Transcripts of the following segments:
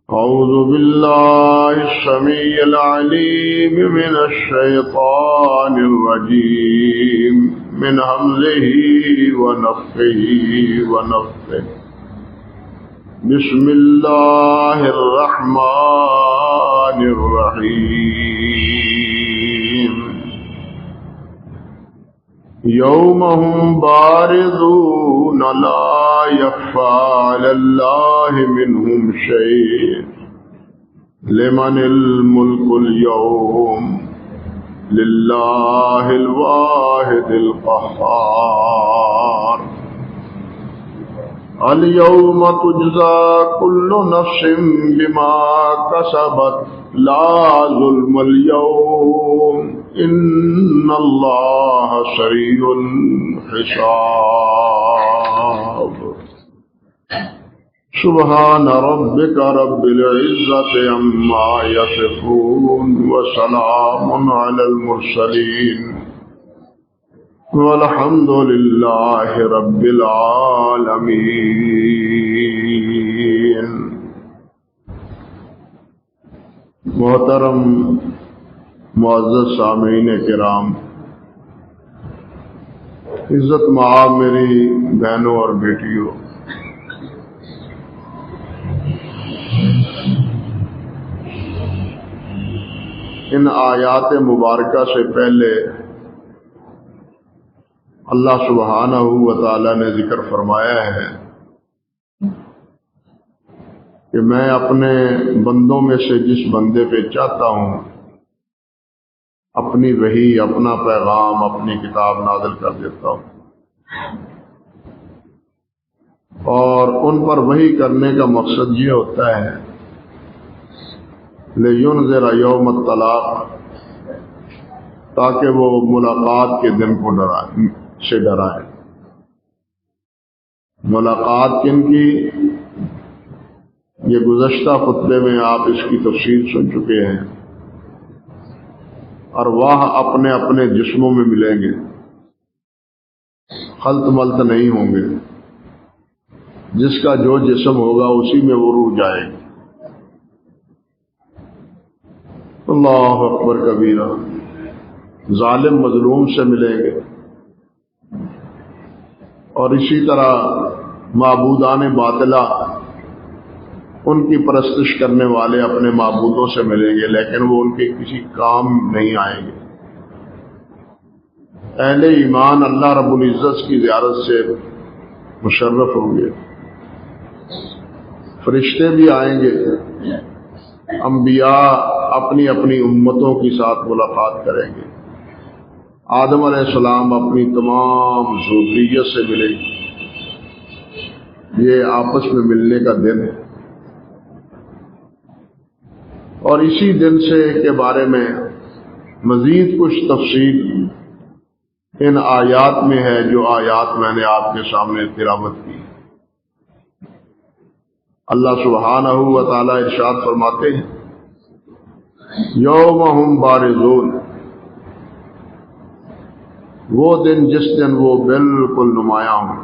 أعوذ بالله السميع العليم من الشيطان الرجيم من همزه ونفخه ونفثه. بسم الله الرحمن الرحيم. يوم هم بارزون لا يخفى على الله منهم شيء لمن الملك اليوم لله الواحد القهار. اليوم تجزى كل نفس بما كسبت لا ظلم اليوم إن الله سريع الحساب. سبحان ربك رب العزة عما يصفون وسلام على المرسلين والحمد لله رب العالمين. محترم معزز سامعین کرام، عزت مآب میری بہنوں اور بیٹیوں، ان آیات مبارکہ سے پہلے اللہ سبحانہ و تعالی نے ذکر فرمایا ہے کہ میں اپنے بندوں میں سے جس بندے پہ چاہتا ہوں اپنی وحی، اپنا پیغام، اپنی کتاب نازل کر دیتا ہوں، اور ان پر وحی کرنے کا مقصد یہ ہوتا ہے لِيُنذِرَ يَوْمَ الطَّلَاقِ، تاکہ وہ ملاقات کے دن کو ڈرائے. ملاقات کن کی؟ یہ گزشتہ خطبے میں آپ اس کی تفصیل سن چکے ہیں. ارواح اپنے اپنے جسموں میں ملیں گے، خلط ملط نہیں ہوں گے. جس کا جو جسم ہوگا اسی میں وہ روح جائے گی. اللہ اکبر کبیرہ. ظالم مظلوم سے ملیں گے، اور اسی طرح معبودان باطلہ، ان کی پرستش کرنے والے اپنے معبودوں سے ملیں گے، لیکن وہ ان کے کسی کام نہیں آئیں گے. اہل ایمان اللہ رب العزت کی زیارت سے مشرف ہوں گے. فرشتے بھی آئیں گے، انبیاء اپنی اپنی امتوں کے ساتھ ملاقات کریں گے. آدم علیہ السلام اپنی تمام ذریت سے ملیں گے. یہ آپس میں ملنے کا دن ہے، اور اسی دن سے کے بارے میں مزید کچھ تفصیل ان آیات میں ہے، جو آیات میں نے آپ کے سامنے تلاوت کی. اللہ سبحانہ و تعالی ارشاد فرماتے ہیں یوم ہم بارزون، وہ دن جس دن وہ بالکل نمایاں ہوں.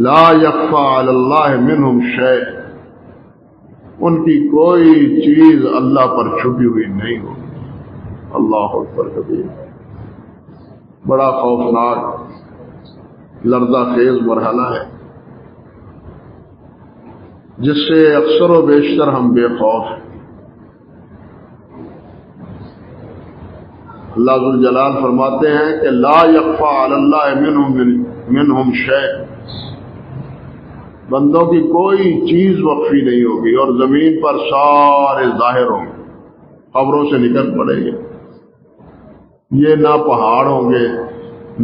لا یخفی علی اللہ منہم شیء، ان کی کوئی چیز اللہ پر چھپی ہوئی نہیں ہوگی. اللہ اکبر کبیر. بڑا خوفناک لرزہ خیز مرحلہ ہے، جس سے اکثر و بیشتر ہم بے خوف ہیں. اللہ ذوالجلال فرماتے ہیں کہ لا یخفی علی اللہ منہم شیء، بندوں کی کوئی چیز وقفی نہیں ہوگی، اور زمین پر سارے ظاہر ہوں گے، قبروں سے نکل پڑیں گے. یہ نہ پہاڑ ہوں گے،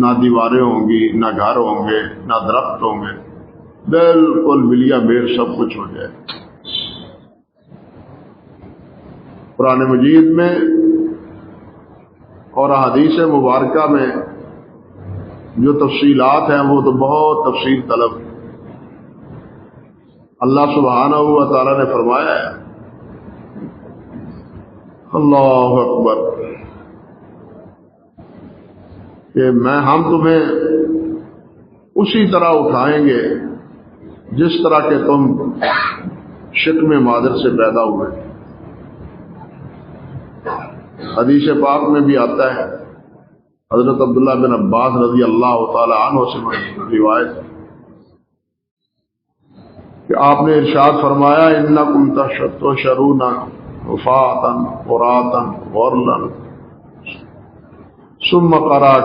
نہ دیواریں ہوں گی، نہ گھر ہوں گے، نہ درخت ہوں گے، بالکل ملیا میر سب کچھ ہو جائے. قرآن مجید میں اور احادیث مبارکہ میں جو تفصیلات ہیں وہ تو بہت تفصیل طلب. اللہ سبحانہ و تعالی نے فرمایا ہے، اللہ اکبر، کہ ہم تمہیں اسی طرح اٹھائیں گے جس طرح کہ تم شکم مادر سے پیدا ہوئے. حدیث پاک میں بھی آتا ہے، حضرت عبداللہ بن عباس رضی اللہ تعالی عنہ سے روایت ہے کہ آپ نے ارشاد فرمایا انکم تحشرون حفاۃ عراۃ غرلا ثم قرأ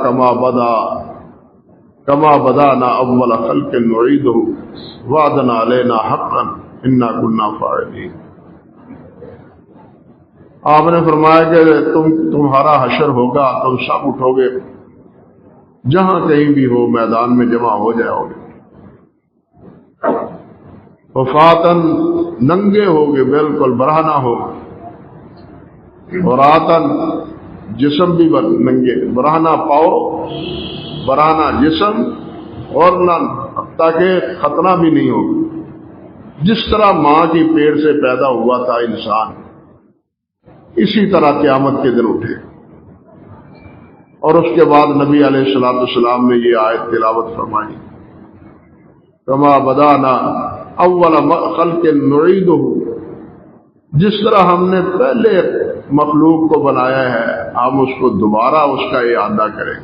کما بدانا اول خلق نعیدہ وعدا علینا حقا انا کنا فاعلین. آپ نے فرمایا کہ تمہارا حشر ہوگا، تم سب اٹھو گے، جہاں کہیں بھی ہو میدان میں جمع ہو جاؤ گے. وفاتن ننگے ہوگے، بالکل برہنہ ہو، وراتن جسم بھی ننگے، برہنہ پاؤ، برہنہ جسم، اور تاکہ ختنہ بھی نہیں ہوگا. جس طرح ماں کی پیٹ سے پیدا ہوا تھا انسان، اسی طرح قیامت کے دن اٹھے. اور اس کے بعد نبی علیہ الصلوۃ والسلام نے یہ آیت تلاوت فرمائی کما بدانا اول خلق نعیدہ، جس طرح ہم نے پہلے مخلوق کو بنایا ہے ہم اس کو دوبارہ اس کا اعادہ کریں.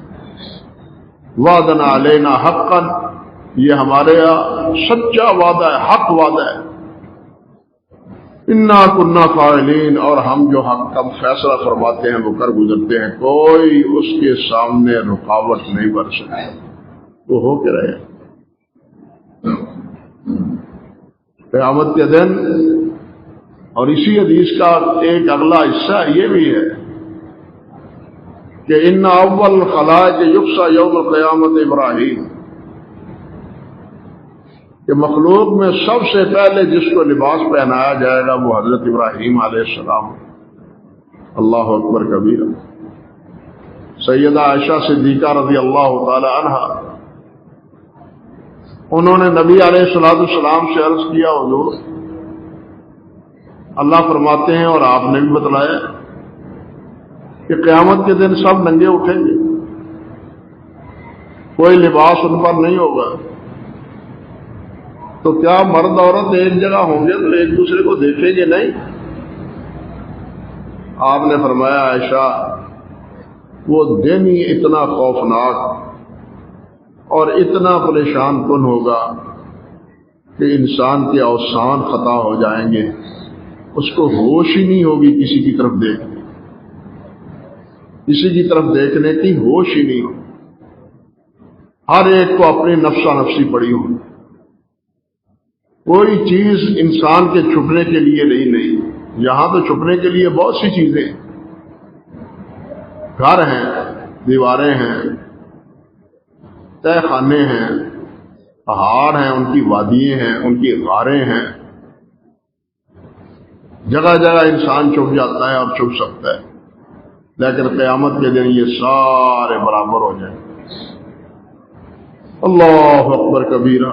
وعدا علینا حقا، یہ ہمارے یہاں سچا وعدہ ہے، حق وعدہ ہے. انا کنا فاعلین، اور ہم جو حق کا فیصلہ فرماتے ہیں وہ کر گزرتے ہیں، کوئی اس کے سامنے رکاوٹ نہیں بن سکتا، وہ ہو کے رہے. قیامت کے دن، اور اسی حدیث کا ایک اگلا حصہ یہ بھی ہے کہ ان اول خلائق یکسا یوم القیامت ابراہیم، کہ مخلوق میں سب سے پہلے جس کو لباس پہنایا جائے گا وہ حضرت ابراہیم علیہ السلام. اللہ اکبر کبیرہ. سیدہ عائشہ صدیقہ رضی اللہ تعالی عنہا، انہوں نے نبی علیہ السلام سے عرض کیا حضور اللہ فرماتے ہیں اور آپ نے بھی بتلایا کہ قیامت کے دن سب ننگے اٹھیں گے، کوئی لباس ان پر نہیں ہوگا، تو کیا مرد عورت ایک جگہ ہوں گے تو ایک دوسرے کو دیکھیں گے نہیں؟ آپ نے فرمایا عائشہ وہ دن ہی اتنا خوفناک اور اتنا پریشان کن ہوگا کہ انسان کے اوسان خطا ہو جائیں گے، اس کو ہوش ہی نہیں ہوگی کسی کی طرف دیکھنے کی ہوش ہی نہیں ہوگی. ہر ایک کو اپنی نفسا نفسی پڑی ہوگی، کوئی چیز انسان کے چھپنے کے لیے نہیں. یہاں تو چھپنے کے لیے بہت سی چیزیں، گھر ہیں، دیواریں ہیں، تہ خانے ہیں، پہاڑ ہیں، ان کی وادیاں ہیں، ان کی غاریں ہیں، جگہ جگہ انسان چھپ جاتا ہے اور چھپ سکتا ہے. لیکن قیامت کے دن یہ سارے برابر ہو جائیں. اللہ اکبر کبیرہ.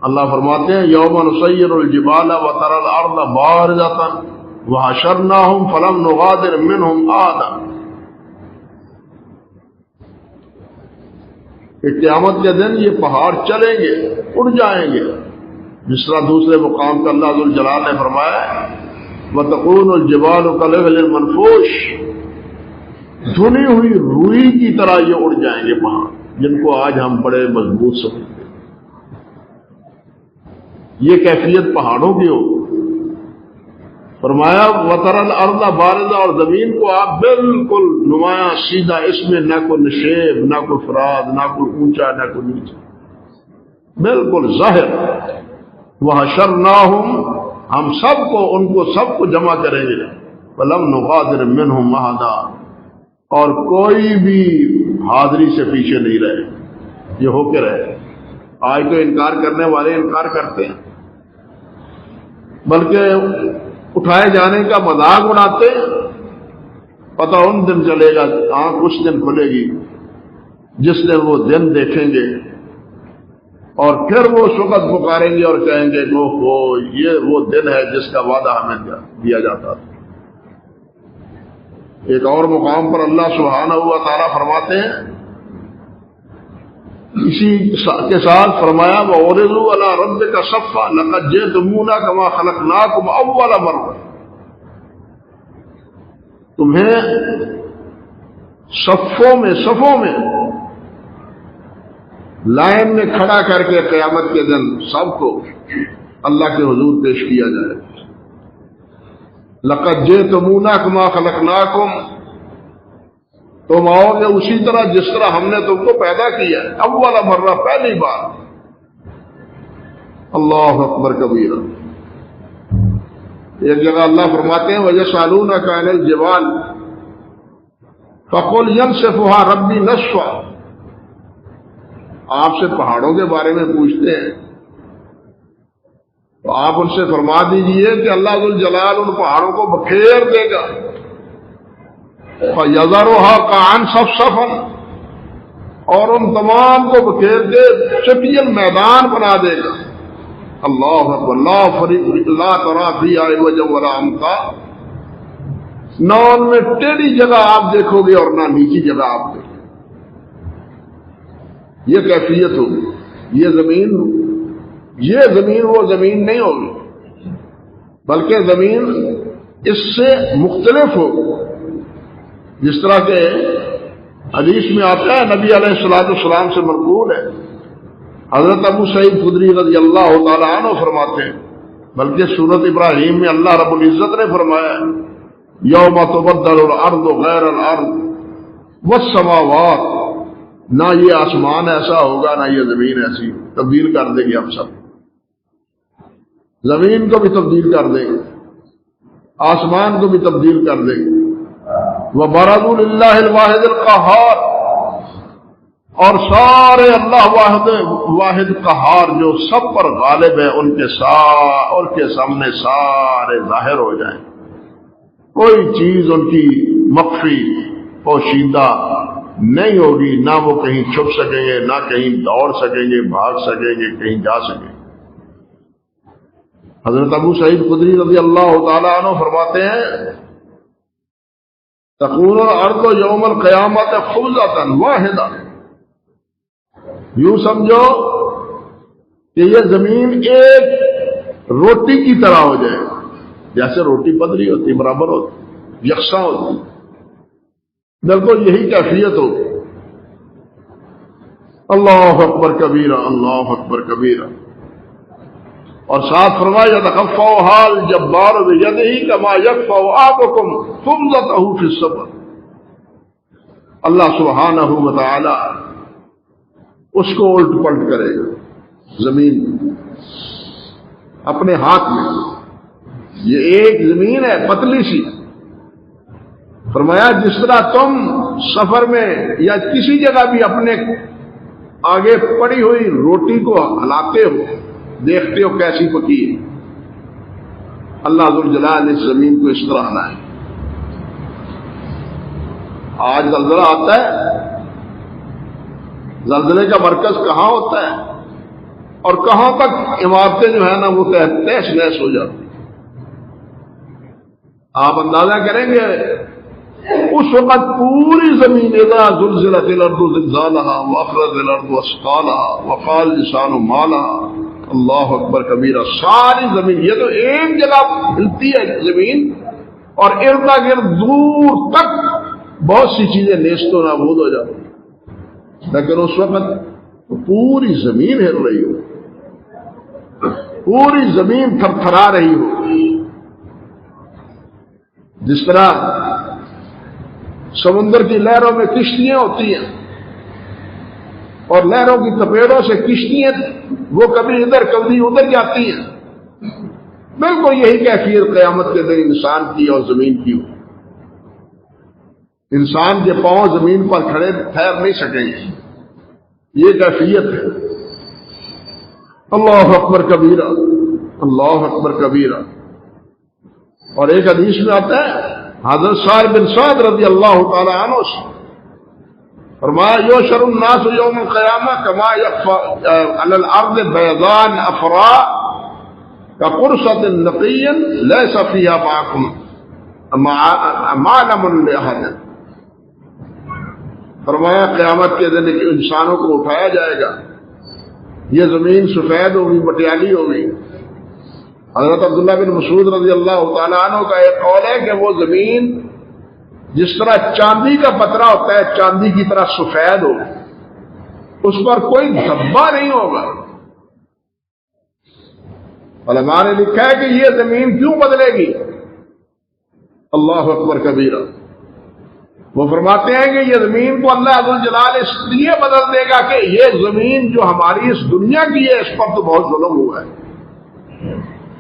اللہ فرماتے ہیں یوم نسیر الجبال وترى الارض بارزۃ وحشرناهم فلم نغادر منهم احدا، کہ قیامت کے دن یہ پہاڑ چلیں گے، اڑ جائیں گے. جس طرح دوسرے مقام پر اللہ ذوالجلال نے فرمایا وتكون الجبال كالعهن المنفوش، دھنی ہوئی روئی کی طرح یہ اڑ جائیں گے پہاڑ، جن کو آج ہم بڑے مضبوط سمجھتے ہیں. یہ کیفیت پہاڑوں کی ہو. فرمایا وترى الارض بارزہ، اور زمین کو آپ بالکل نمایاں سیدھا، اس میں نہ کوئی نشیب، نہ کوئی فراد، نہ کوئی اونچا، نہ کوئی نیچا، بالکل ظاہر. وحشرناہم، ہم سب کو، ان کو سب کو جمع کریں گے. فلم نغادر منہم احدا، اور کوئی بھی حاضری سے پیچھے نہیں رہے. یہ ہو کے رہے. آج تو انکار کرنے والے انکار کرتے ہیں، بلکہ اٹھائے جانے کا مذاق اڑاتے ہیں. پتہ ان دن چلے گا، آنکھ اس دن کھلے گی جس دن وہ دن دیکھیں گے، اور پھر وہ اس وقت پکاریں گے اور کہیں گے وہ یہ وہ دن ہے جس کا وعدہ ہمیں دیا جاتا تھا. ایک اور مقام پر اللہ سبحانہ و تعالیٰ فرماتے ہیں اسی کے ساتھ فرمایا وَعُرِضُوا عَلَىٰ رَبِّكَ صَفًّا لَقَدْ جِئْتُمُونَا كَمَا خَلَقْنَاكُمْ أَوَّلَ مَرَّةٍ، تمہیں صفوں میں لائن میں کھڑا کر کے قیامت کے دن سب کو اللہ کے حضور پیش کیا جائے. لَقَدْ جِئْتُمُونَا كَمَا خَلَقْنَاكُمْ، تم آؤ گے اسی طرح جس طرح ہم نے تم کو پیدا کیا ہے، اول مرہ، پہلی بار. اللہ اکبر کبیرہ. ایک جگہ اللہ فرماتے ہیں وَيَسْأَلُونَكَ عَنِ الْجِبَالِ فَقُلْ يَنسِفُهَا رَبِّي نَسْفًا، آپ سے پہاڑوں کے بارے میں پوچھتے ہیں تو آپ ان سے فرما دیجئے کہ اللہ ذوالجلال ان پہاڑوں کو بکھیر دے گا. فَيَذَرُهَا قَاعًا صَفْصَفًا، اور ان تمام کو بکھیر کے چٹیل میدان بنا دے گا. اللہ اکبر. لا ترى فيها عوجا ولا امتا، نہ ان میں ٹیڑھی جگہ آپ دیکھو گے اور نہ نیچی جگہ آپ دیکھو گے. یہ کیفیت ہوگی. یہ زمین وہ زمین نہیں ہوگی، بلکہ زمین اس سے مختلف ہوگی. جس طرح کے حدیث میں آتا ہے، نبی علیہ الصلوۃ والسلام سے منقول ہے، حضرت ابو سعید خدری رضی اللہ تعالیٰ عنہ فرماتے ہیں، بلکہ سورۃ ابراہیم میں اللہ رب العزت نے فرمایا یوم تبدل الارض غیر الارض والسماوات، نہ یہ آسمان ایسا ہوگا نہ یہ زمین ایسی، تبدیل کر دیں گے ہم سب. زمین کو بھی تبدیل کر دیں گے، آسمان کو بھی تبدیل کر دیں گے. وَبَرَزُوا لِلَّهِ الْوَاحِدِ الْقَهَّارِ، اور سارے اللہ واحد قہار جو سب پر غالب ہے ان کے سامنے سارے ظاہر ہو جائیں. کوئی چیز ان کی مخفی پوشیدہ نہیں ہوگی، نہ وہ کہیں چھپ سکیں گے، نہ کہیں دوڑ سکیں گے، بھاگ سکیں گے، کہیں جا سکیں گے. حضرت ابو سعید خدری رضی اللہ تعالیٰ عنہ فرماتے ہیں تکون الارض یوم القیامت خبزۃ واحدہ، یوں سمجھو کہ یہ زمین ایک روٹی کی طرح ہو جائے، جیسے روٹی پتلی ہوتی، برابر ہوتی، یکساں ہوتی. بالکل یہی کیفیت ہوگی. اللہ اکبر کبیرہ، اللہ اکبر کبیرہ. اور ساتھ فرمایا یتخففها الجبار بیدہ کما یخفف احدکم خبزتہ فی السفر، اللہ سبحانہ وتعالی اس کو الٹ پلٹ کرے گا زمین اپنے ہاتھ میں. یہ ایک زمین ہے پتلی سی، فرمایا جس طرح تم سفر میں یا کسی جگہ بھی اپنے آگے پڑی ہوئی روٹی کو ہلاتے ہو، دیکھتے ہو کیسی پکی ہے، اللہ ذوالجلال نے اس زمین کو اس طرح ہلایا. آج زلزلہ آتا ہے، زلزلے کا مرکز کہاں ہوتا ہے اور کہاں تک عمارتیں جو ہیں نا وہ تہس نہس ہو جاتی. آپ اندازہ کریں گے اس وقت پوری زمین اذا زلزلت الارض زلزالها واخرجت الارض اثقالها وقال الانسان ما لها، اللہ اکبر کبیرہ. ساری زمین، یہ تو ایک جگہ ہلتی ہے زمین اور ارد گرد دور تک بہت سی چیزیں نیست و نابود ہو جاتی، لیکن اس وقت پوری زمین ہل رہی ہو، پوری زمین تھر تھرا رہی ہو. جس طرح سمندر کی لہروں میں کشتیاں ہوتی ہیں اور لہروں کی تپیڑوں سے کشتیاں وہ کبھی ادھر کبھی ادھر جاتی ہیں، بالکل یہی کیفیت قیامت کے دن انسان کی اور زمین کی ہو. انسان کے پاؤں زمین پر کھڑے ٹھہر نہیں سکیں گے، یہ کیفیت ہے. اللہ اکبر کبیرہ، اللہ اکبر کبیرہ. اور ایک حدیث میں آتا ہے حضرت سعد بن سعد رضی اللہ تعالی عنہ سے فرمایا یحشر الناس یوم القیامہ کما یخفی علی الارض بیضاء افراء کقرصۃ نقی لیس فیہا معلم لأحد. فرمایا قیامت کے دن انسانوں کو اٹھایا جائے گا، یہ زمین سفید ہوگی، مٹیالی ہوگی۔ حضرت عبداللہ بن مسعود رضی اللہ تعالیٰ عنہ کا ایک قول ہے کہ وہ زمین جس طرح چاندی کا پترا ہوتا ہے، چاندی کی طرح سفید ہوگی، اس پر کوئی دھبا نہیں ہوگا۔ علماء نے لکھا ہے کہ یہ زمین کیوں بدلے گی؟ اللہ اکبر کبیرہ۔ وہ فرماتے ہیں کہ یہ زمین کو اللہ ذوالجلال اس لیے بدل دے گا کہ یہ زمین جو ہماری اس دنیا کی ہے، اس پر تو بہت ظلم ہوا ہے،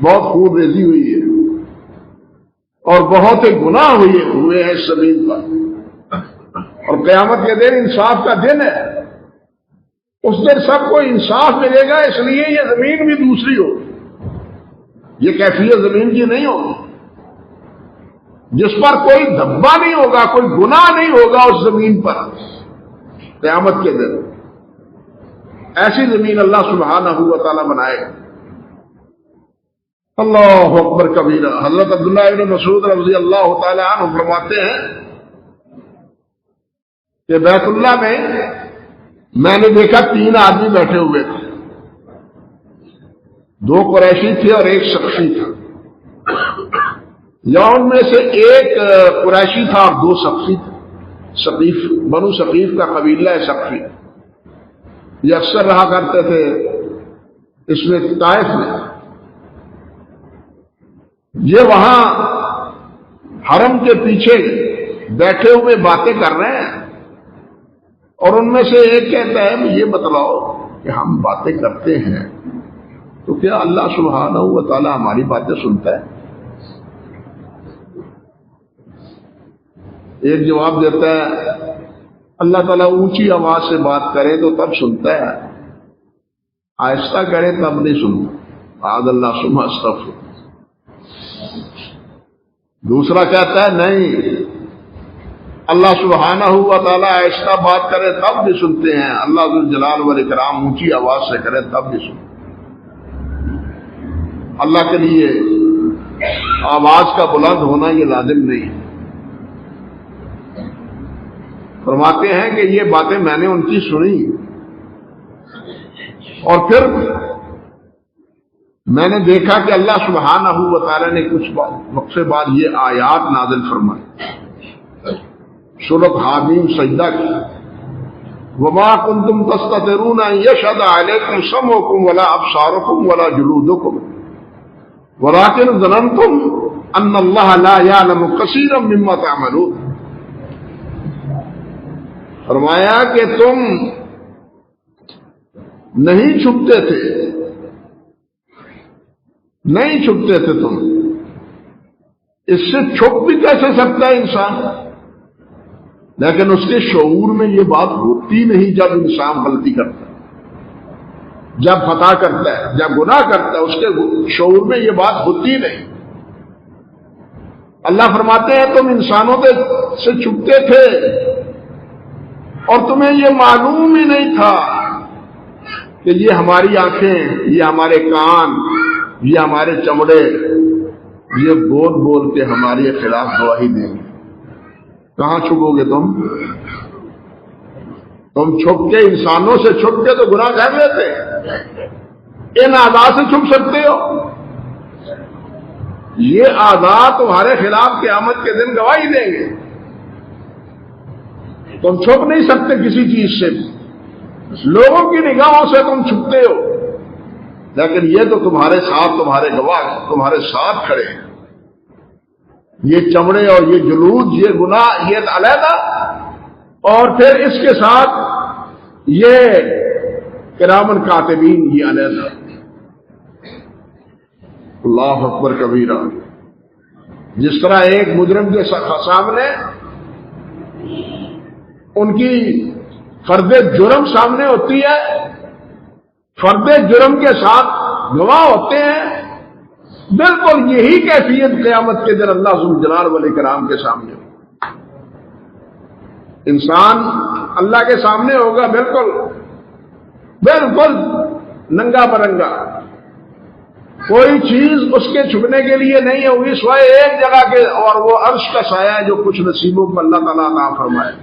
بہت خون ریزی ہوئی ہے، اور بہت گناہ ہوئے ہیں اس زمین پر، اور قیامت کے دن انصاف کا دن ہے، اس دن سب کو انصاف ملے گا، اس لیے یہ زمین بھی دوسری ہوگی، یہ کیفیت زمین کی نہیں ہوگی، جس پر کوئی دھبا نہیں ہوگا، کوئی گناہ نہیں ہوگا اس زمین پر قیامت کے دن۔ ایسی زمین اللہ سبحانہ و تعالیٰ بنائے گا۔ اللہ اکبر کبیرہ۔ حضرت عبداللہ ابن مسعود رضی اللہ تعالیٰ عنہ فرماتے ہیں کہ بیت اللہ میں نے دیکھا 3 آدمی بیٹھے ہوئے تھے، 2 قریشی تھے اور 1 ثقفی تھا، یا ان میں سے 1 قریشی تھا اور 2 ثقفی تھے۔ ثقیف، بنو ثقیف کا قبیلہ ہے ثقفی، یہ اکثر رہا کرتے تھے اس میں طائف میں۔ یہ وہاں حرم کے پیچھے بیٹھے ہوئے باتیں کر رہے ہیں، اور ان میں سے ایک کہتا ہے یہ بتلاؤ کہ ہم باتیں کرتے ہیں تو کیا اللہ سبحانہ و تعالیٰ ہماری باتیں سنتا ہے؟ ایک جواب دیتا ہے اللہ تعالیٰ اونچی آواز سے بات کرے تو تب سنتا ہے، آہستہ کرے تب نہیں سنتا، آد اللہ سمع استغفر۔ دوسرا کہتا ہے نہیں، اللہ سبحانہ و تعالیٰ آہستہ بات کرے تب بھی سنتے ہیں، اللہ ذوالجلال والاکرام اونچی آواز سے کرے تب بھی سنتے۔ اللہ کے لیے آواز کا بلند ہونا یہ لازم نہیں ہے۔ فرماتے ہیں کہ یہ باتیں میں نے ان کی سنی، اور پھر میں نے دیکھا کہ اللہ سبحانہ و تعالیٰ نے کچھ وقت سے بعد یہ آیات نازل فرمائی، سورۃ حامیم سجدہ کی، وما کنتم تستترون ان یشهد علیکم سمعکم ولا ابصارکم ولا جلودکم ولکن ظننتم ان اللہ لا یعلم کثیرا مما تعملون۔ فرمایا کہ تم نہیں چھپتے تھے تم، اس سے چھپ بھی کیسے سکتا ہے انسان؟ لیکن اس کے شعور میں یہ بات ہوتی نہیں جب انسان غلطی کرتا ہے، جب خطا کرتا ہے، جب گناہ کرتا ہے، اس کے شعور میں یہ بات ہوتی نہیں۔ اللہ فرماتے ہیں تم انسانوں سے چھپتے تھے اور تمہیں یہ معلوم ہی نہیں تھا کہ یہ ہماری آنکھیں، یہ ہمارے کان، یہ ہمارے چمڑے، یہ بول بول کے ہمارے خلاف گواہی دیں گے۔ کہاں چھپو گے تم چھپ کے، انسانوں سے چھپ کے تو گناہ کر لیتے، ان اعضاء سے چھپ سکتے ہو؟ یہ اعضاء تمہارے خلاف قیامت کے دن گواہی دیں گے، تم چھپ نہیں سکتے کسی چیز سے، لوگوں کی نگاہوں سے تم چھپتے ہو، لیکن یہ تو تمہارے ساتھ، تمہارے گواہ تمہارے ساتھ کھڑے ہیں۔ یہ چمڑے اور یہ جلود، یہ گناہ، یہ علیحدہ، اور پھر اس کے ساتھ یہ کرامن کاتبین، یہ علیحدہ۔ اللہ اکبر کبیرہ۔ جس طرح ایک مجرم کے سامنے ان کی فرد جرم سامنے ہوتی ہے، فرد جرم کے ساتھ گواہ ہوتے ہیں، بالکل یہی کیفیت قیامت کے دن اللہ ذوالجلال والاکرام کے سامنے ہوگی۔ انسان اللہ کے سامنے ہوگا بالکل ننگا برنگا، کوئی چیز اس کے چھپنے کے لیے نہیں ہوگی سوائے ایک جگہ کے، اور وہ عرش کا سایہ ہے جو کچھ نصیبوں کو اللہ تعالیٰ عطا فرمائے۔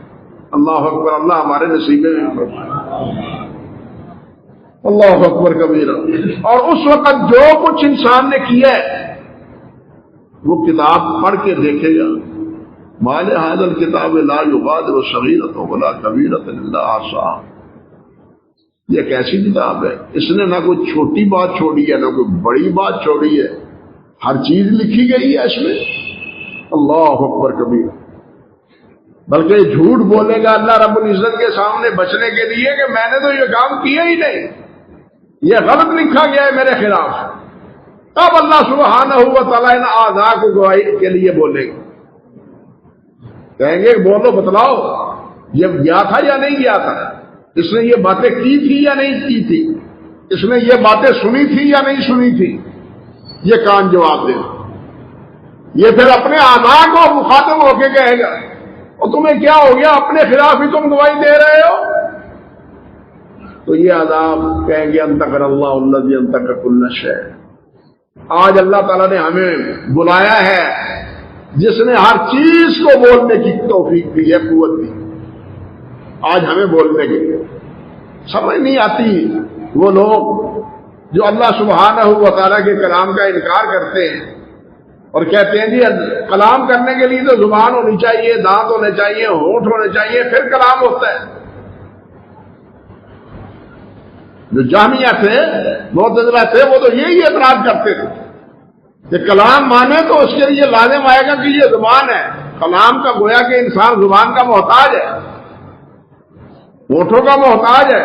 اللہ اکبر، اللہ ہمارے نصیبے میں فرمائے۔ اللہ اکبر کبیرہ۔ اور اس وقت جو کچھ انسان نے کیا ہے وہ کتاب پڑھ کے دیکھے گا، مال ھذا الکتاب لا یغادر صغیرۃ ولا کبیرۃ الا احصاها، یہ ایک ایسی کتاب ہے، اس نے نہ کوئی چھوٹی بات چھوڑی ہے نہ کوئی بڑی بات چھوڑی ہے، ہر چیز لکھی گئی ہے اس میں۔ اللہ اکبر کبیرہ۔ بلکہ جھوٹ بولے گا اللہ رب العزت کے سامنے بچنے کے لیے کہ میں نے تو یہ کام کیا ہی نہیں، یہ غلط لکھا گیا ہے میرے خلاف، تب اللہ سبحانہ و تعالیٰ ان اعضاء کو گواہی کے لیے بولے گا، کہیں گے بولو بتلاؤ یہ گیا تھا یا نہیں گیا تھا، اس نے یہ باتیں کی تھی یا نہیں کی تھی، اس نے یہ باتیں سنی تھی یا نہیں سنی تھی، یہ کان جواب دے۔ یہ پھر اپنے اعضاء کو مخاطب ہو کے کہے گا اور تمہیں کیا ہو گیا، اپنے خلاف ہی تم گواہی دے رہے ہو؟ تو یہ عذاب کہیں گے انتقر اللہ الذی انتقر کل شیء، آج اللہ تعالیٰ نے ہمیں بلایا ہے جس نے ہر چیز کو بولنے کی توفیق دی ہے، قوت دی، آج ہمیں بولنے کے لیے سمجھ نہیں آتی وہ لوگ جو اللہ سبحانہ و تعالیٰ کے کلام کا انکار کرتے ہیں اور کہتے ہیں جی کلام کرنے کے لیے تو زبان ہونی چاہیے، دانت ہونے چاہیے، ہونٹ ہونے چاہیے، پھر کلام ہوتا ہے۔ جو جہمیہ تھے، معتزلہ تھے، وہ تو یہی اعتراض کرتے تھے کہ کلام مانے تو اس کے لیے لازم آئے گا کہ یہ زبان ہے، کلام کا گویا کہ انسان زبان کا محتاج ہے، ہونٹوں کا محتاج ہے،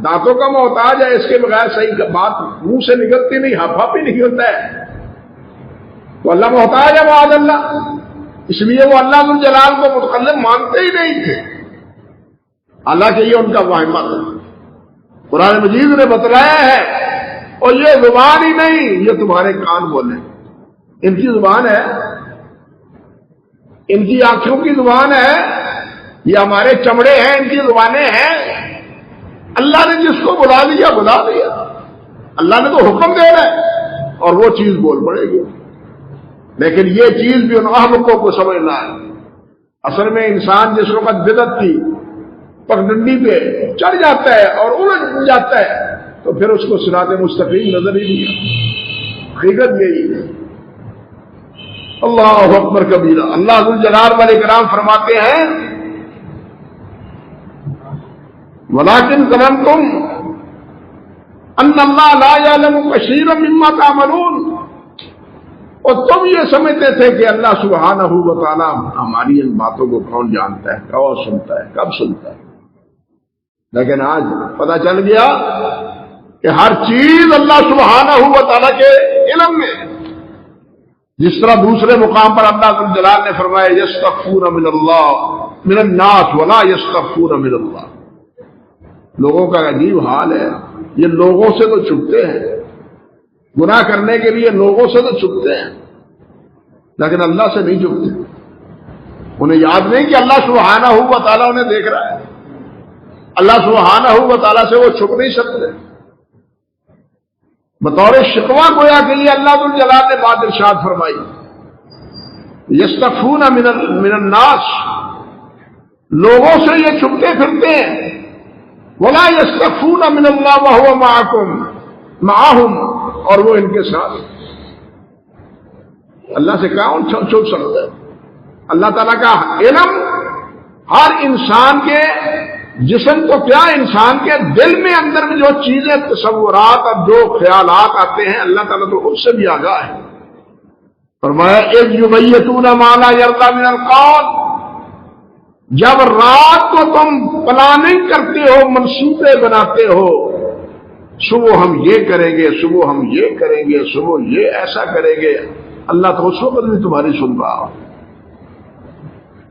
دانتوں کا محتاج ہے، اس کے بغیر صحیح بات منہ سے نکلتی نہیں، ہف ہف ہی نکلتا ہے۔ تو اللہ محتاج ہے معاذ اللہ، اس لیے وہ اللہ ذو الجلال کو متکلم مانتے ہی نہیں تھے، حالانکہ یہ ان کا واہمہ تھا۔ قرآن مجید نے بتلایا ہے، اور یہ زبان ہی نہیں، یہ تمہارے کان بولے، ان کی زبان ہے، ان کی آنکھوں کی زبان ہے، یہ ہمارے چمڑے ہیں، ان کی زبانیں ہیں۔ اللہ نے جس کو بلا دیا بلا دیا، اللہ نے تو حکم دے رہا ہے اور وہ چیز بول پڑے گی۔ لیکن یہ چیز بھی ان احمقوں کو سمجھنا ہے۔ اصل میں انسان جس وقت بدعت کی پگڈنڈی پہ چڑھ جاتا ہے اور الجھ جاتا ہے تو پھر اس کو صراط مستقیم نظر ہی نہیں آتا، حقیقت یہی ہے۔ اللہ اکبر کبیرہ۔ اللہ ذو الجلال والاکرام فرماتے ہیں وَلَٰكِنْ ظَنَنْتُمْ أَنَّ اللَّهَ لَا يَعْلَمُ كَثِيرًا مِّمَّا تَعْمَلُونَ، اور تم یہ سمجھتے تھے کہ اللہ سبحانہ و تعالیٰ ہماری ان باتوں کو کون جانتا ہے، کون سنتا ہے، کب سنتا ہے، لیکن آج پتہ چل گیا کہ ہر چیز اللہ سبحانہ و تعالیٰ کے علم میں۔ جس طرح دوسرے مقام پر اللہ ذو الجلال نے فرمایا یستخفون من الناس ولا یستخفون من اللہ، لوگوں کا عجیب حال ہے، یہ لوگوں سے تو چھپتے ہیں، گناہ کرنے کے لیے لوگوں سے تو چھپتے ہیں لیکن اللہ سے نہیں چھپتے۔ انہیں یاد نہیں کہ اللہ سبحانہ و تعالیٰ انہیں دیکھ رہا ہے، اللہ سبحانہ و تعالیٰ سے وہ چھپ نہیں سکتے۔ بطور شکوہ گویا کہ یہ اللہ ذو الجلال نے بات ارشاد فرمائی یستخفون من الناس، لوگوں سے یہ چھپتے پھرتے ہیں، ولا یستخفون من اللہ وهو معهم، اور وہ ان کے ساتھ۔ اللہ سے کون چھپ سکتا ہے؟ اللہ تعالیٰ کا علم ہر انسان کے جسم کو کیا، انسان کے دل میں اندر میں جو چیزیں، تصورات اور جو خیالات آتے ہیں، اللہ تعالیٰ تو اس سے بھی آگاہ ہے۔ فرمایا اذ یبیتون ما لا یرضی من القول، جب رات کو تم پلاننگ کرتے ہو، منصوبے بناتے ہو، صبح ہم یہ کریں گے، صبح ہم یہ کریں گے، صبح یہ ایسا کریں گے، اللہ تو اس وقت بھی تمہاری سن رہا ہو۔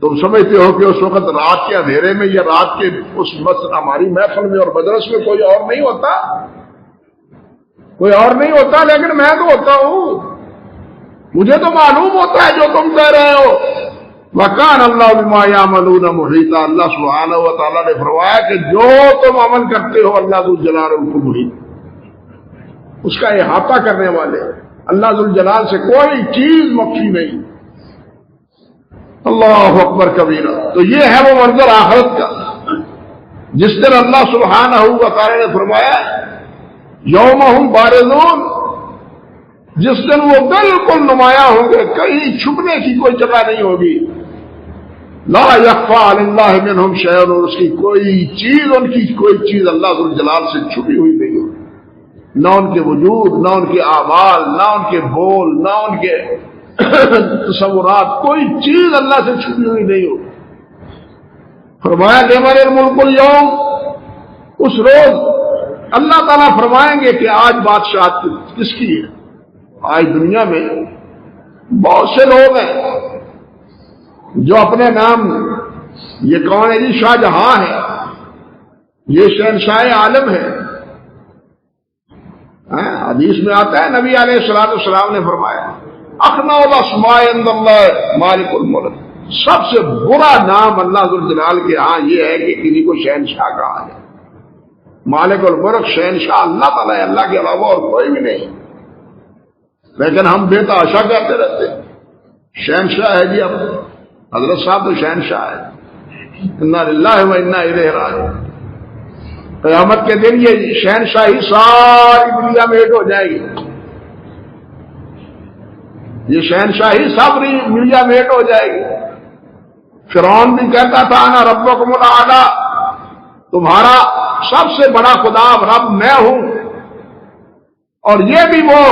تم سمجھتے ہو کہ اس وقت رات کے اندھیرے میں یا رات کے اس بس ہماری محفل میں اور مدرس میں کوئی اور نہیں ہوتا، کوئی اور نہیں ہوتا، لیکن میں تو ہوتا ہوں، مجھے تو معلوم ہوتا ہے جو تم کہہ رہے ہو۔ وَكَانَ اللَّهُ بِمَا يَعْمَلُونَ مُحِيطًا، اللہ سبحانہ و تعالیٰ نے فرمایا کہ جو تم عمل کرتے ہو اللہ ذو الجلال ان کو محیط، اس کا احاطہ کرنے والے، اللہ ذو الجلال سے کوئی چیز مخفی نہیں۔ اللہ اکبر کبیرہ. تو یہ ہے وہ منظر آخرت کا جس دن اللہ سبحانہ و تعالی نے فرمایا یوم ہم بارزون، جس دن وہ بالکل نمایاں ہوں گے، کہیں چھپنے کی کوئی جگہ نہیں ہوگی. لا یخفی علی اللہ منہم شیء، اور اس کی کوئی چیز، ان کی کوئی چیز اللہ ذو الجلال سے چھپی ہوئی نہیں ہوگی. نہ ان کے وجود، نہ ان کے اعمال، نہ ان کے بول، نہ ان کے تصورات، کوئی چیز اللہ سے چھپی ہوئی نہیں ہوگی. فرمایا لمن الملک اليوم، اس روز اللہ تعالیٰ فرمائیں گے کہ آج بادشاہت کس کی ہے. آج دنیا میں بہت سے لوگ ہیں جو اپنے نام، یہ کون ہے جی؟ شاہ جہاں ہے، یہ شہنشاہ عالم ہے. حدیث میں آتا ہے نبی علیہ الصلوۃ والسلام نے فرمایا اخنا الاسماء عند اللہ مالک الملک، سب سے برا نام اللہ ذو الجلال کے ہاں یہ ہے کہ کسی کو شہنشاہ کہا جائے. مالک الملک شہنشاہ اللہ تعالیٰ ہے، اللہ کے علاوہ اور کوئی بھی نہیں. لیکن ہم بے تحاشا کہتے رہتے ہیں شہنشاہ ہے جی. اب حضرت صاحب تو شہنشاہ ہے. انا للہ و انا الیہ راجعون. قیامت کے دن یہ شہنشاہی ساری دنیا میں ایڈ ہو جائے گی. یہ شہنشاہی ساری دنیا میں ایڈ ہو جائے گی. فرعون بھی کہتا تھا انا ربکم الاعلی، تمہارا سب سے بڑا خدا رب میں ہوں. اور یہ بھی وہ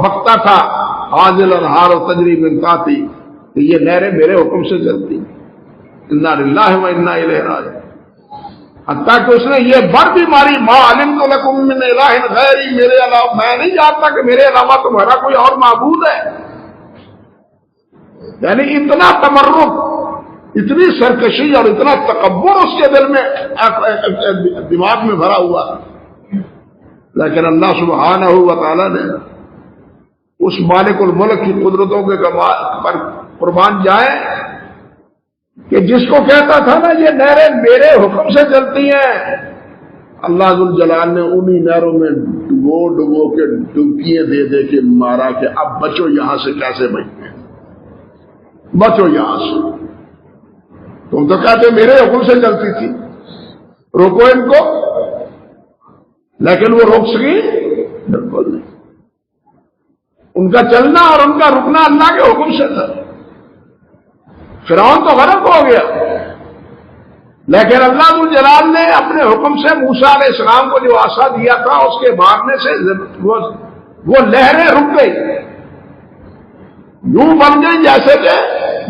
بکتا تھا حاضل الانہار تجری من تحتی، کہ یہ نہریں میرے حکم سے چلتی. انا للہ و انا الیہ راجعون. حتیٰ کہ اس نے یہ بڑھ بھی ماری ما علمت لکم من الہ غیری، میرے علاوہ میں نہیں جانتا کہ میرے علاوہ تمہارا کوئی اور معبود ہے. یعنی اتنا تمرد، اتنی سرکشی اور اتنا تکبر اس کے دل میں، دماغ میں بھرا ہوا. لیکن اللہ سبحانہ و تعالی نے اس مالک الملک کی قدرتوں کے پر قربان جائیں کہ جس کو کہتا تھا نا یہ نہریں میرے حکم سے چلتی ہیں، اللہ ذو الجلال نے انہی نہروں میں ڈبو کے ڈبکیاں دے دے کے مارا کہ اب بچو یہاں سے. کیسے بچے؟ بچو یہاں سے. تم تو کہتے میرے حکم سے چلتی تھی، روکو ان کو. لیکن وہ روک سکی؟ بالکل نہیں. ان کا چلنا اور ان کا رکنا اللہ کے حکم سے تھا. فرعون تو غرق ہو گیا، لیکن اللہ ذو الجلال نے اپنے حکم سے موسیٰ علیہ السلام کو جو عصا دیا تھا اس کے مارنے سے وہ لہریں رک گئی، یوں بن گئی جیسے کہ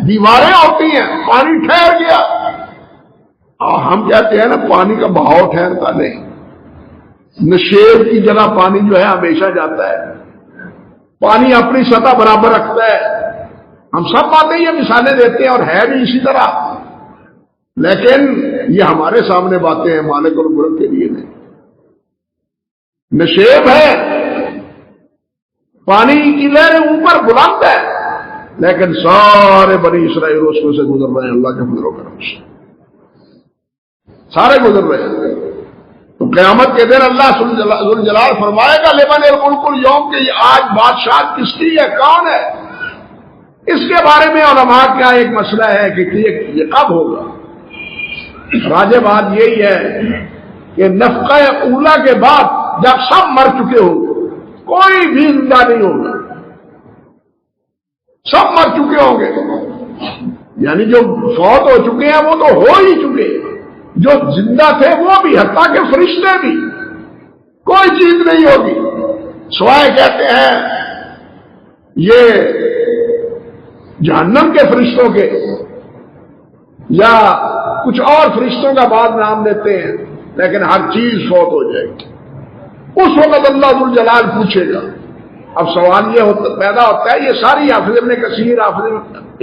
دیواریں ہوتی ہیں. پانی ٹھہر گیا. اور ہم کہتے ہیں نا پانی کا بہاؤ ٹھہرتا نہیں، نشیب کی جگہ پانی جو ہے ہمیشہ جاتا ہے. پانی اپنی سطح برابر رکھتا ہے. ہم سب باتیں یہ مثالیں دیتے ہیں اور ہے بھی اسی طرح، لیکن یہ ہمارے سامنے باتیں ہیں، مالک اور ملک کے لیے نہیں. نشیب ہے، پانی کی لہریں اوپر بلند ہے، لیکن سارے بنی اسرائیل اس میں سے گزر رہے ہیں اللہ کے فضل و کرم سے. سارے گزر رہے ہیں. تو قیامت کے دن اللہ ذو الجلال فرمائے گا لمن الملک اليوم، کہ آج بادشاہ کس کی ہے، کون ہے. اس کے بارے میں علماء کا ایک مسئلہ ہے کہ یہ کب ہوگا. راجع بات یہی ہے کہ نفقہ اولا کے بعد جب سب مر چکے ہوں گے، کوئی بھی زندہ نہیں ہوگا، سب مر چکے ہوں گے. یعنی جو فوت ہو چکے ہیں وہ تو ہو ہی چکے، جو زندہ تھے وہ بھی، حتیٰ کہ فرشتے بھی. کوئی چیز نہیں ہوگی سوائے کہتے ہیں یہ جہنم کے فرشتوں کے یا کچھ اور فرشتوں کا بعد نام لیتے ہیں، لیکن ہر چیز فوت ہو جائے گی. اس وقت اللہ ذو الجلال پوچھے گا. اب سوال یہ پیدا ہوتا ہے، یہ ساری حافظ ابن کثیر، حافظ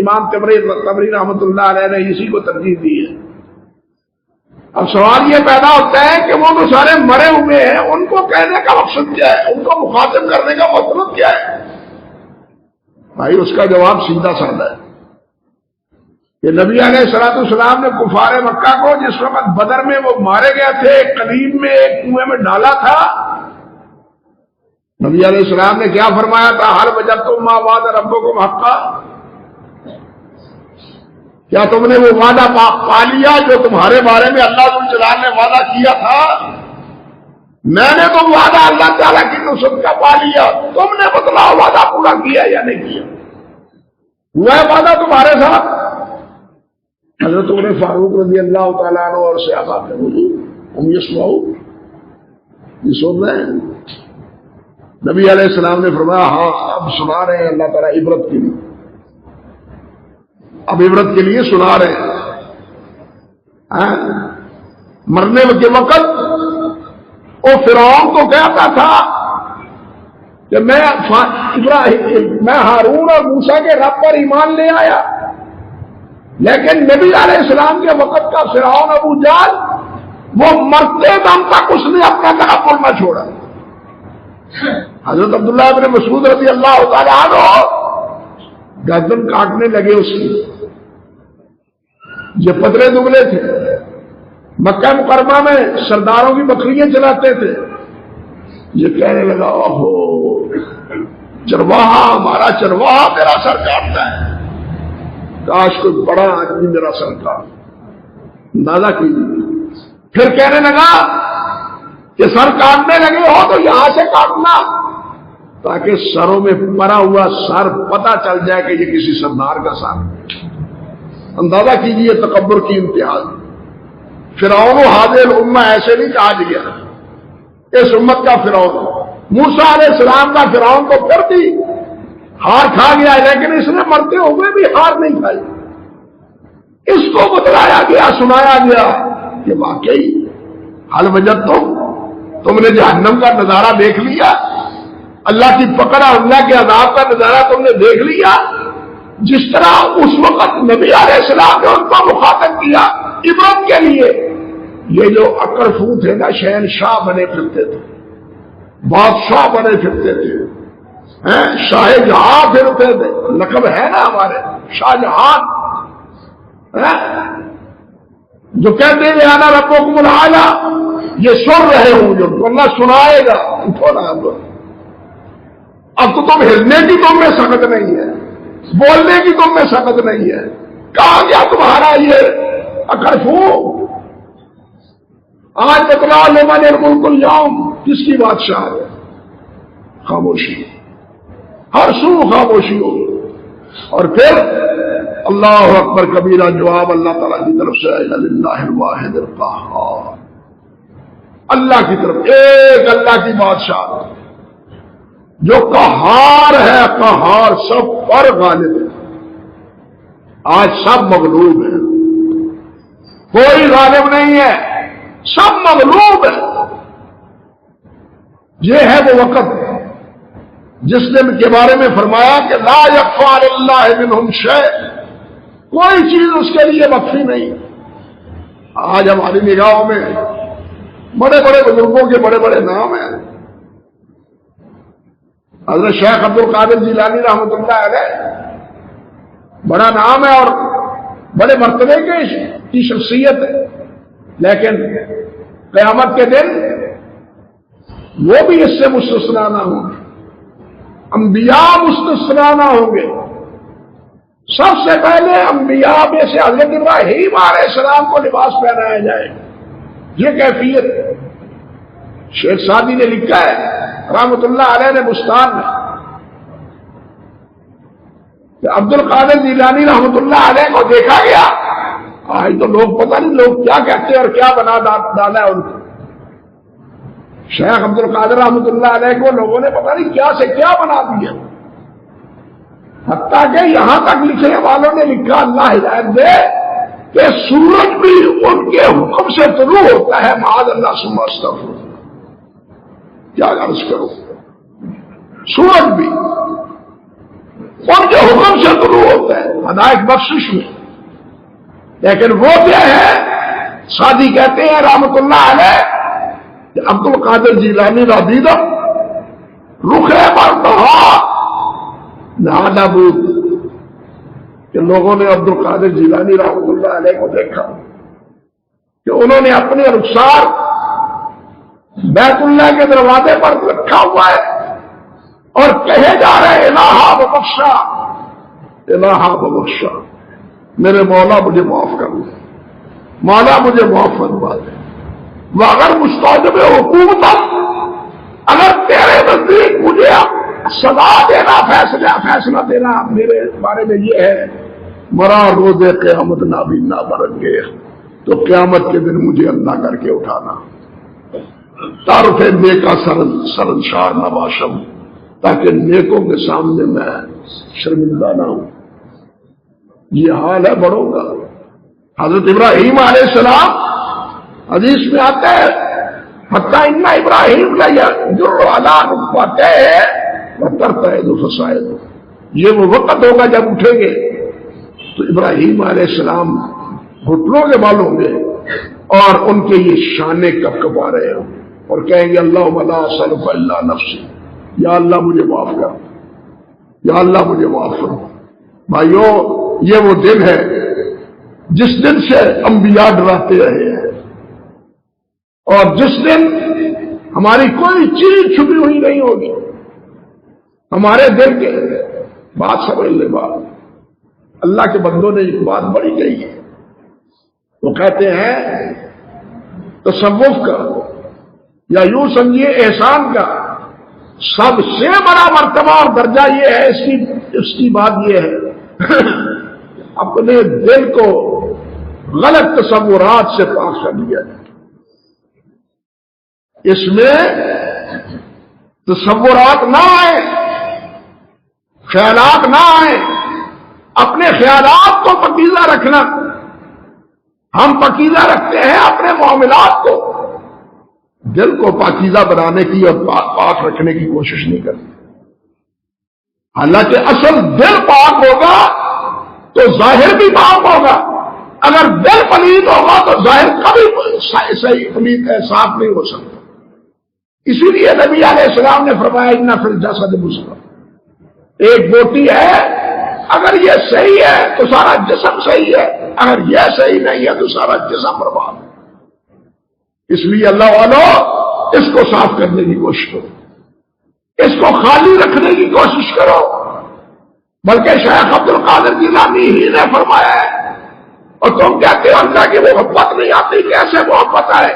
امام طبری رحمۃ اللہ علیہ نے اسی کو ترجیح دی ہے. اب سوال یہ پیدا ہوتا ہے کہ وہ تو سارے مرے ہوئے ہیں، ان کو کہنے کا مقصد کیا ہے، ان کو مخاطب کرنے کا مطلب کیا ہے؟ بھائی اس کا جواب سیدھا سادہ ہے کہ نبی علیہ الصلوۃ والسلام نے کفار مکہ کو جس وقت بدر میں وہ مارے گئے تھے، قلیب میں ایک کنویں میں ڈالا تھا. نبی علیہ السلام نے کیا فرمایا تھا؟ ہر وجدتم ما وعد ربکم حقا، کیا تم نے وہ وعدہ پا لیا جو تمہارے بارے میں اللہ ذوالجلال نے وعدہ کیا تھا؟ میں نے تو وعدہ اللہ تعالیٰ کی نصرت کا پا لیا، تم نے بتلاؤ وعدہ پورا کیا یا نہیں کیا؟ ہوا ہے وعدہ تمہارے ساتھ؟ حضرت عمر فاروق رضی اللہ تعالیٰ عنہ اور صحابہ کے ہم یہ سناؤ، یہ سن رہے ہیں؟ نبی علیہ السلام نے فرمایا ہاں اب سنا رہے ہیں اللہ تعالیٰ عبرت کے لیے، اب عبرت کے لیے سنا رہے ہیں۔ مرنے کے وقت وہ فرعون تو کہتا تھا کہ میں ہارون اور موسیٰ کے رب پر ایمان لے آیا، لیکن نبی علیہ السلام کے وقت کا فرعون ابو جہل وہ مرتے دم تک اس نے اپنا تکبر نہ چھوڑا۔ حضرت عبداللہ ابن مسعود رضی اللہ تعالیٰ عنہ گردن کاٹنے لگے اس کی، یہ پتلے دبلے تھے، مکہ مکرمہ میں سرداروں کی بکریاں چلاتے تھے، یہ کہنے لگا اوہو چرواہا، ہمارا چرواہا میرا سر کاٹتا ہے، کاش کوئی بڑا آدمی میرا سر کاٹ۔ اندازہ کیجیے، پھر کہنے لگا کہ سر کاٹنے لگے ہو تو یہاں سے کاٹنا تاکہ سروں میں پڑا ہوا سر پتہ چل جائے کہ یہ کسی سردار کا سر۔ اندازہ کیجیے تکبر کی انتہا۔ فرعون و حاضر الامہ ایسے نہیں کہا گیا، اس امت کا فرعون۔ موسیٰ علیہ السلام کا فرعون تو پھر بھی ہار کھا گیا، لیکن اس نے مرتے ہوئے بھی ہار نہیں کھائی۔ اس کو بتلایا گیا، سنایا گیا کہ واقعی حل وجد تم نے جہنم کا نظارہ دیکھ لیا، اللہ کی پکڑ اور اللہ کے عذاب کا نظارہ تم نے دیکھ لیا۔ جس طرح اس وقت نبی علیہ السلام نے ان کو مخاطب کیا عبرت کے لیے، یہ جو اکڑ فو تھے نا شہنشاہ بنے پھرتے تھے، بادشاہ بنے پھرتے تھے، شاہ جہاں پھرتے تھے، لقب ہے نا ہمارے شاہ جہاں، جو کہتے ہیں آنا ربکم الاعلی، یہ سن رہے ہوں جو اللہ سنائے گا تھوڑا۔ اب تو تم ہلنے کی تم میں سخت نہیں ہے، بولنے کی تم میں سخت نہیں ہے، کہاں گیا تمہارا یہ اکڑفو؟ آج بتلا لمن الملک اليوم، کس کی بادشاہ ہے؟ خاموشی، ہر سو خاموشی ہو۔ اور پھر اللہ اکبر کبیرہ جواب اللہ تعالیٰ کی طرف سے للہ الواحد القہار، اللہ کی طرف ایک اللہ کی بادشاہ جو قہار ہے، قہار سب پر غالب ہے۔ آج سب مغلوب ہیں، کوئی غالب نہیں ہے، سب مغلوب ہے۔ یہ ہے وہ وقت جس دن کے بارے میں فرمایا کہ لا یخفی علی اللہ منہم شیء، کوئی چیز اس کے لیے مخفی نہیں۔ آج ہماری نگاہوں میں بڑے بڑے بزرگوں کے بڑے بڑے نام ہیں، حضرت شیخ عبد القادر جیلانی رحمۃ اللہ علیہ بڑا نام ہے اور بڑے مرتبے کی شخصیت ہے، لیکن قیامت کے دن وہ بھی اس سے مستثنا نہ ہوں گے، انبیاء مستثنا نہ ہوں گے۔ سب سے پہلے انبیاء میں سے حضرت ابراہیم علیہ السلام کو لباس پہنایا جائے گا، یہ کیفیت شیخ سعدی نے لکھا ہے رحمۃ اللہ علیہ نے بستان میں کہ عبد القادر جیلانی رحمۃ اللہ علیہ کو دیکھا گیا۔ آج تو لوگ پتہ نہیں لوگ کیا کہتے ہیں اور کیا بنا ڈالا ہے ان کو۔ شیخ عبد القادر رحمۃ اللہ علیہ کو لوگوں نے پتہ نہیں کیا سے کیا بنا دیا، حتیٰ کہ یہاں تک لکھنے والوں نے لکھا اللہ ہدایت دے کہ سورج بھی ان کے حکم سے طلوع ہوتا ہے، معاذ اللہ ثم استغفر، کیا عرض کرو، سورج بھی ان کے حکم سے طلوع ہوتا ہے ہدایت بخشش میں۔ لیکن وہ کیا ہے، سعدی کہتے ہیں رحمۃ اللہ علیہ کہ عبد القادر جیلانی رابیدہ رخ بردہا نہانا بود، کہ لوگوں نے عبد القادر جیلانی رحمۃ اللہ علیہ کو دیکھا کہ انہوں نے اپنے رخسار بیت اللہ کے دروازے پر رکھا ہوا ہے اور کہے جا رہے الہا ببخشا، الہا ببخشا، میرے مولا مجھے معاف کر دے، مولا مجھے معاف فرما دے۔ وہ اگر مستوجب حکومت، اگر تیرے نزدیک مجھے سزا دینا، فیصلہ دینا میرے بارے میں یہ ہے، مرا روز قیامت نابینا برن گے، تو قیامت کے دن مجھے اللہ کر کے اٹھانا، طرف نیکا سرنشار نہ باشم، تاکہ نیکوں کے سامنے میں شرمندہ نہ ہوں۔ یہ حال ہے بڑوں کا۔ حضرت ابراہیم علیہ السلام حدیث میں آتا ہے، حتیٰ ان ابراہیم یہ وہ وقت ہوگا جب اٹھیں گے تو ابراہیم علیہ السلام گھٹنوں کے بال ہوں گے اور ان کے یہ شانے کپ کپا رہے ہوں اور کہیں گے اللہم لا اسألک الا نفسی، یا اللہ مجھے معاف کر، یا اللہ مجھے معاف کرو۔ بھائیو، یہ وہ دن ہے جس دن سے انبیاء ڈراتے رہے ہیں، اور جس دن ہماری کوئی چیز چھپی ہوئی نہیں ہوگی، ہمارے دل کے بات سمجھ لے۔ بات اللہ کے بندوں نے ایک بات بڑی کہی ہے، وہ کہتے ہیں تصوف کا یا یوں سمجھیے احسان کا سب سے بڑا مرتبہ اور درجہ یہ ہے، اس کی بات یہ ہے اپنے دل کو غلط تصورات سے پاک کر لیا جائے۔ اس میں تصورات نہ آئے، خیالات نہ آئے، اپنے خیالات کو پاکیزہ رکھنا۔ ہم پاکیزہ رکھتے ہیں اپنے معاملات کو، دل کو پاکیزہ بنانے کی اور پاک رکھنے کی کوشش نہیں کرتے۔ حالانکہ اصل دل پاک ہوگا تو ظاہر بھی پاک ہوگا، اگر دل پلید ہوگا تو ظاہر کبھی صحیح پلید صاف نہیں ہو سکتا۔ اسی لیے نبی علیہ السلام نے فرمایا ان فی الجسد مضغہ، ایک بوٹی ہے، اگر یہ صحیح ہے تو سارا جسم صحیح ہے، اگر یہ صحیح نہیں ہے تو سارا جسم برباد ہے۔ اس لیے اللہ والو اس کو صاف کرنے کی کوشش کرو، اس کو خالی رکھنے کی کوشش کرو۔ بلکہ شیخ عبد القادر جیلانی ہی نے فرمایا ہے، اور تم کہتے ہو اللہ کی محبت نہیں آتی، کیسے محبت آئے؟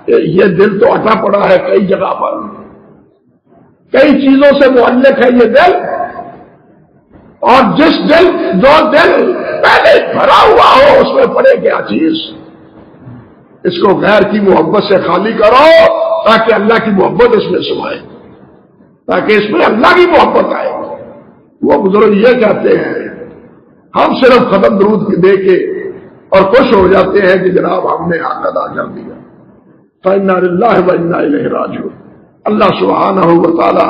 یہ دل تو اٹا پڑا ہے کئی جگہ پر، کئی چیزوں سے معلق ہے یہ دل، اور جو دل پہلے بھرا ہوا ہو اس میں پڑے کیا چیز؟ اس کو غیر کی محبت سے خالی کرو تاکہ اللہ کی محبت اس میں سمائے، تاکہ اس میں اللہ کی محبت آئے۔ وہ بزرگ یہ کہتے ہیں، ہم صرف ختم درود دے کے اور خوش ہو جاتے ہیں کہ جناب ہم نے حق ادا کر دیا۔ فَإِنَّا لِلَّهِ وَإِنَّا إِلَيْهِ رَاجِعُونَ۔ اللہ سبحانہ و تعالی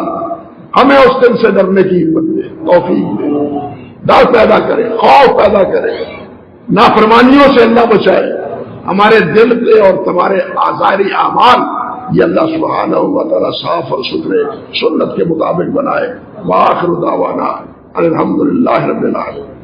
ہمیں اس دن سے ڈرنے کی ہمت دے، توفیق دے، ڈر پیدا کرے، خوف پیدا کرے، نافرمانیوں سے اللہ بچائے، ہمارے دل کے اور تمہارے ظاہری اعمال یہ اللہ سبحانہ و تعالی صاف اور ستھرے سنت کے مطابق بنائے۔ وآخر دعوانا الحمدللہ رب العالمین۔